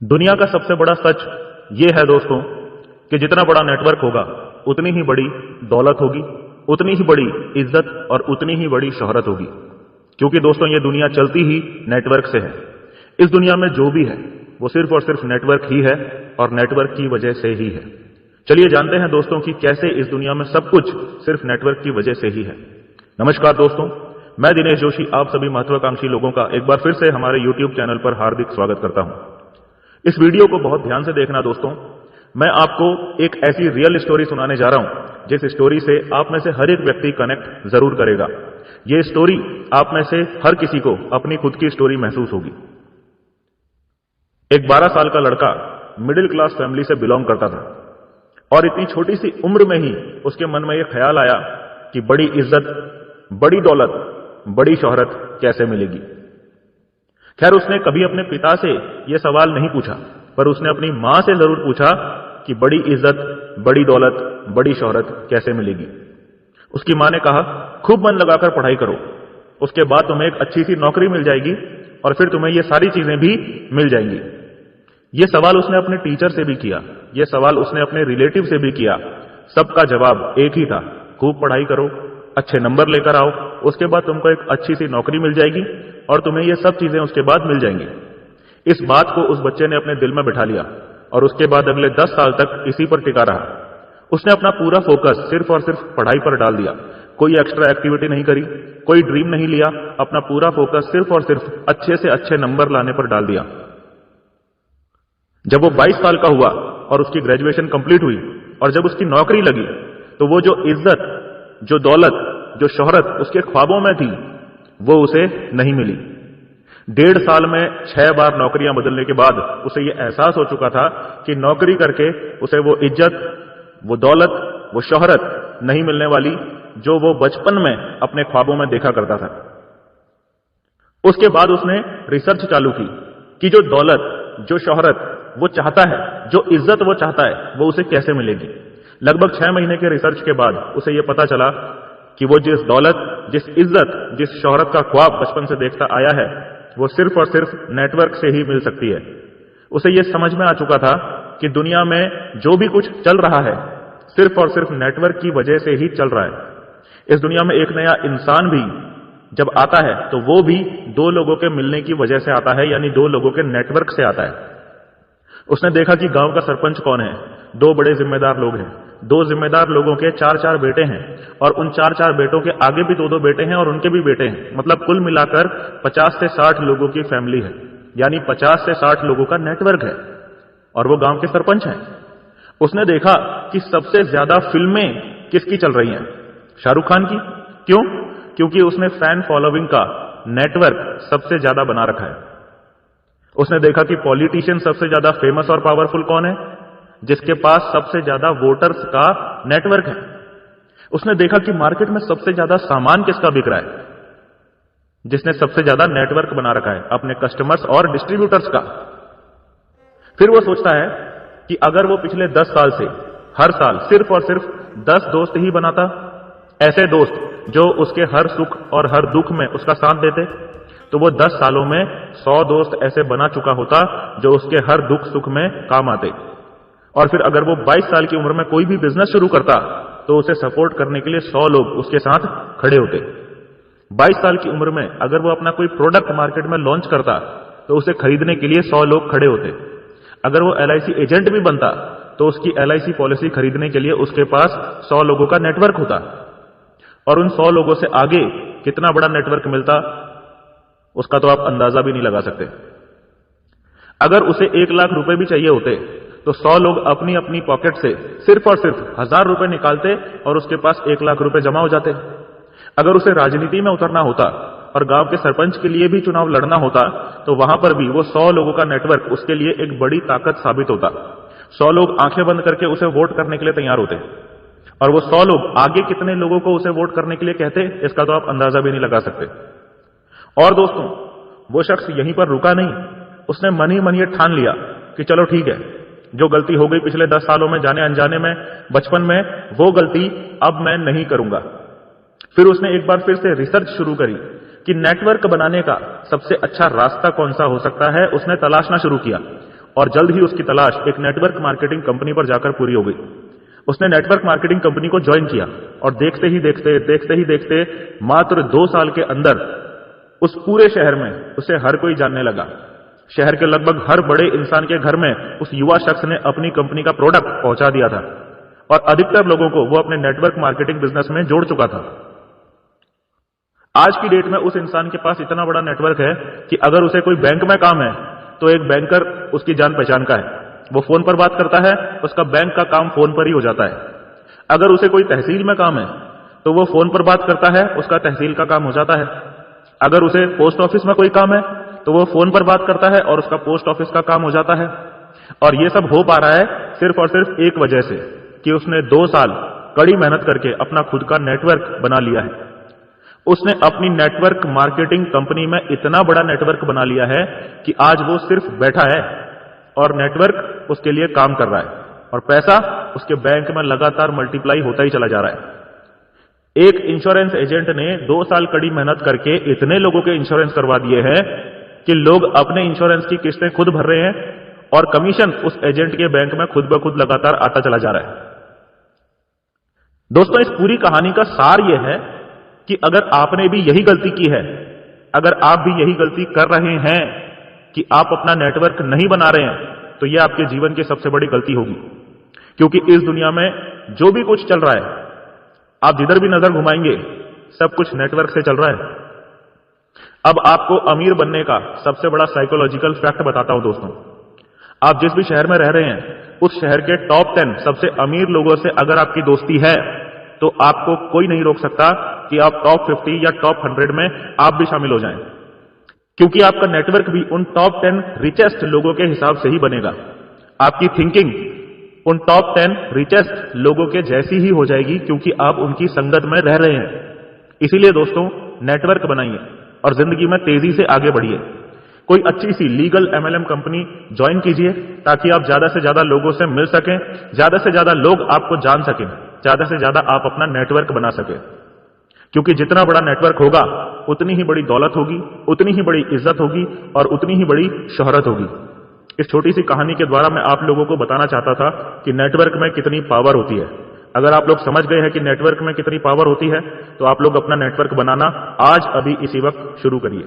दुनिया का सबसे बड़ा सच ये है दोस्तों कि जितना बड़ा नेटवर्क होगा उतनी ही बड़ी दौलत होगी, उतनी ही बड़ी इज्जत और उतनी ही बड़ी शोहरत होगी। क्योंकि दोस्तों ये दुनिया चलती ही नेटवर्क से है। इस दुनिया में जो भी है वो सिर्फ और सिर्फ नेटवर्क ही है और नेटवर्क की वजह से ही है। चलिए जानते हैं दोस्तों कि कैसे इस दुनिया में सब कुछ सिर्फ नेटवर्क की वजह से ही है। नमस्कार दोस्तों, मैं दिनेश जोशी आप सभी महत्वाकांक्षी लोगों का एक बार फिर से हमारे YouTube चैनल पर हार्दिक स्वागत करता हूं। इस वीडियो को बहुत ध्यान से देखना दोस्तों। मैं आपको एक ऐसी रियल स्टोरी सुनाने जा रहा हूं जिस स्टोरी से आप में से हर एक व्यक्ति कनेक्ट जरूर करेगा। ये स्टोरी आप में से हर किसी को अपनी खुद की स्टोरी महसूस होगी। एक 12 साल का लड़का मिडिल क्लास फैमिली से बिलोंग करता था और इतनी छोटी सी उम्र में ही उसके मन में यह ख्याल आया कि बड़ी इज्जत, बड़ी दौलत, बड़ी शोहरत कैसे मिलेगी। खैर उसने कभी अपने पिता से यह सवाल नहीं पूछा, पर उसने अपनी मां से जरूर पूछा कि बड़ी इज्जत, बड़ी दौलत, बड़ी शोहरत कैसे मिलेगी। उसकी मां ने कहा, खूब मन लगाकर पढ़ाई करो, उसके बाद तुम्हें एक अच्छी सी नौकरी मिल जाएगी और फिर तुम्हें ये सारी चीजें भी मिल जाएंगी। यह सवाल उसने अपने टीचर से भी किया, यह सवाल उसने अपने रिलेटिव से भी किया। सबका जवाब एक ही था, खूब पढ़ाई करो, अच्छे नंबर लेकर आओ, उसके बाद तुमको एक अच्छी सी नौकरी मिल जाएगी और तुम्हें ये सब चीजें उसके बाद मिल जाएंगी। इस बात को उस बच्चे ने अपने दिल में बिठा लिया और उसके बाद अगले 10 साल तक इसी पर टिका रहा। उसने अपना पूरा फोकस सिर्फ और सिर्फ पढ़ाई पर डाल दिया, कोई एक्स्ट्रा एक्टिविटी नहीं करी, कोई ड्रीम नहीं लिया, अपना पूरा फोकस सिर्फ और सिर्फ अच्छे से अच्छे नंबर लाने पर डाल दिया। जब वो 22 साल का हुआ और उसकी ग्रेजुएशन कंप्लीट हुई और जब उसकी नौकरी लगी तो वो जो इज्जत, जो दौलत, जो शोहरत उसके ख्वाबों में थी वो उसे नहीं मिली। 1.5 साल में 6 बार नौकरियां बदलने के बाद उसे यह एहसास हो चुका था कि नौकरी करके उसे वो इज्जत, वो दौलत, वो शोहरत नहीं मिलने वाली जो वो बचपन में अपने ख्वाबों में देखा करता था। उसके बाद उसने रिसर्च चालू की कि जो दौलत, जो शोहरत वो चाहता है, जो इज्जत वो चाहता है, वो उसे कैसे मिलेगी। लगभग 6 महीने के रिसर्च के बाद उसे यह पता चला कि वो जिस दौलत, जिस इज्जत, जिस शोहरत का ख्वाब बचपन से देखता आया है वो सिर्फ और सिर्फ नेटवर्क से ही मिल सकती है। उसे यह समझ में आ चुका था कि दुनिया में जो भी कुछ चल रहा है सिर्फ और सिर्फ नेटवर्क की वजह से ही चल रहा है। इस दुनिया में एक नया इंसान भी जब आता है तो वो भी 2 लोगों के मिलने की वजह से आता है, यानी 2 लोगों के नेटवर्क से आता है। उसने देखा कि गांव का सरपंच कौन है, 2 बड़े जिम्मेदार लोग हैं, 2 जिम्मेदार लोगों के 4-4 बेटे हैं और उन 4-4 बेटों के आगे भी 2-2 बेटे हैं और उनके भी बेटे हैं। मतलब कुल मिलाकर 50 से 60 लोगों की फैमिली है, यानी 50 से 60 लोगों का नेटवर्क है और वो गांव के सरपंच हैं। उसने देखा कि सबसे ज्यादा फिल्में किसकी चल रही हैं, शाहरुख खान की। क्यों? क्योंकि उसने फैन फॉलोइंग का नेटवर्क सबसे ज्यादा बना रखा है। उसने देखा कि पॉलिटिशियन सबसे ज्यादा फेमस और पावरफुल कौन है, जिसके पास सबसे ज्यादा वोटर्स का नेटवर्क है। उसने देखा कि मार्केट में सबसे ज्यादा सामान किसका बिक रहा है, जिसने सबसे ज्यादा नेटवर्क बना रखा है अपने कस्टमर्स और डिस्ट्रीब्यूटर्स का। फिर वो सोचता है कि अगर वो पिछले 10 साल से हर साल सिर्फ और सिर्फ 10 दोस्त ही बनाता, ऐसे दोस्त जो उसके हर सुख और हर दुख में उसका साथ देते, तो वो 10 सालों में 100 दोस्त ऐसे बना चुका होता जो उसके हर दुख सुख में काम आते। और फिर अगर वो 22 साल की उम्र में कोई भी बिजनेस शुरू करता तो उसे सपोर्ट करने के लिए 100 लोग उसके साथ खड़े होते। 22 साल की उम्र में अगर वो अपना कोई प्रोडक्ट मार्केट में लॉन्च करता तो उसे खरीदने के लिए 100 लोग खड़े होते। अगर वो LIC एजेंट भी बनता तो उसकी LIC पॉलिसी खरीदने के लिए उसके पास 100 लोगों का नेटवर्क होता और उन 100 लोगों से आगे कितना बड़ा नेटवर्क मिलता उसका तो आप अंदाजा भी नहीं लगा सकते। अगर उसे 1 लाख रुपए भी चाहिए होते तो 100 लोग अपनी अपनी पॉकेट से सिर्फ और सिर्फ 1000 रुपए निकालते और उसके पास 1 लाख रुपए जमा हो जाते। अगर उसे राजनीति में उतरना होता और गांव के सरपंच के लिए भी चुनाव लड़ना होता तो वहां पर भी वो 100 लोगों का नेटवर्क उसके लिए एक बड़ी ताकत साबित होता। 100 लोग आंखें बंद करके उसे वोट करने के लिए तैयार होते और वो 100 लोग आगे कितने लोगों को उसे वोट करने के लिए कहते इसका तो आप अंदाजा भी नहीं लगा सकते। और दोस्तों वो शख्स यहीं पर रुका नहीं, उसने मन ही मन ये ठान लिया कि चलो ठीक है, जो गलती हो गई पिछले 10 सालों में जाने अनजाने में बचपन में, वो गलती अब मैं नहीं करूंगा। फिर उसने एक बार फिर से रिसर्च शुरू करी कि नेटवर्क बनाने का सबसे अच्छा रास्ता कौन सा हो सकता है। उसने तलाशना शुरू किया और जल्द ही उसकी तलाश एक नेटवर्क मार्केटिंग कंपनी पर जाकर पूरी हो गई। उसने नेटवर्क मार्केटिंग कंपनी को ज्वाइन किया और देखते ही देखते मात्र 2 साल के अंदर उस पूरे शहर में उसे हर कोई जानने लगा। शहर के लगभग हर बड़े इंसान के घर में उस युवा शख्स ने अपनी कंपनी का प्रोडक्ट पहुंचा दिया था और अधिकतर लोगों को वो अपने नेटवर्क मार्केटिंग बिजनेस में जोड़ चुका था। आज की डेट में उस इंसान के पास इतना बड़ा नेटवर्क है कि अगर उसे कोई बैंक में काम है तो एक बैंकर उसकी जान पहचान का है। वो फोन पर बात करता है, उसका बैंक का काम फोन पर ही हो जाता है। अगर उसे कोई तहसील में काम है तो वो फोन पर बात करता है, उसका तहसील का काम हो जाता है। अगर उसे पोस्ट ऑफिस में कोई काम है तो वो फोन पर बात करता है और उसका पोस्ट ऑफिस का काम हो जाता है। और ये सब हो पा रहा है सिर्फ और सिर्फ एक वजह से कि उसने 2 साल कड़ी मेहनत करके अपना खुद का नेटवर्क बना लिया है। उसने अपनी नेटवर्क मार्केटिंग कंपनी में इतना बड़ा नेटवर्क बना लिया है कि आज वो सिर्फ बैठा है और नेटवर्क उसके लिए काम कर रहा है और पैसा उसके बैंक में लगातार मल्टीप्लाई होता ही चला जा रहा है। एक इंश्योरेंस एजेंट ने 2 साल कड़ी मेहनत करके इतने लोगों के इंश्योरेंस करवा दिए हैं कि लोग अपने इंश्योरेंस की किस्तें खुद भर रहे हैं और कमीशन उस एजेंट के बैंक में खुद ब खुद लगातार आता चला जा रहा है। दोस्तों, इस पूरी कहानी का सार यह है कि अगर आपने भी यही गलती की है, अगर आप भी यही गलती कर रहे हैं कि आप अपना नेटवर्क नहीं बना रहे हैं, तो यह आपके जीवन की सबसे बड़ी गलती होगी। क्योंकि इस दुनिया में जो भी कुछ चल रहा है, आप जिधर भी नजर घुमाएंगे सब कुछ नेटवर्क से चल रहा है। अब आपको अमीर बनने का सबसे बड़ा साइकोलॉजिकल फैक्ट बताता हूं दोस्तों। आप जिस भी शहर में रह रहे हैं, उस शहर के टॉप 10 सबसे अमीर लोगों से अगर आपकी दोस्ती है तो आपको कोई नहीं रोक सकता कि आप टॉप 50 या टॉप 100 में आप भी शामिल हो जाएं। क्योंकि आपका नेटवर्क भी उन टॉप 10 रिचेस्ट लोगों के हिसाब से ही बनेगा। आपकी थिंकिंग उन टॉप 10 रिचेस्ट लोगों के जैसी ही हो जाएगी, क्योंकि आप उनकी संगत में रह रहे हैं। इसीलिए दोस्तों, नेटवर्क बनाइए और जिंदगी में तेजी से आगे बढ़िए। कोई अच्छी सी लीगल MLM कंपनी ज्वाइन कीजिए ताकि आप ज्यादा से ज्यादा लोगों से मिल सकें, ज्यादा से ज्यादा लोग आपको जान सकें, ज्यादा से ज्यादा आप अपना नेटवर्क बना सकें। क्योंकि जितना बड़ा नेटवर्क होगा उतनी ही बड़ी दौलत होगी, उतनी ही बड़ी इज्जत होगी और उतनी ही बड़ी शोहरत होगी। इस छोटी सी कहानी के द्वारा मैं आप लोगों को बताना चाहता था कि नेटवर्क में कितनी पावर होती है। अगर आप लोग समझ गए हैं कि नेटवर्क में कितनी पावर होती है तो आप लोग अपना नेटवर्क बनाना आज अभी इसी वक्त शुरू करिए।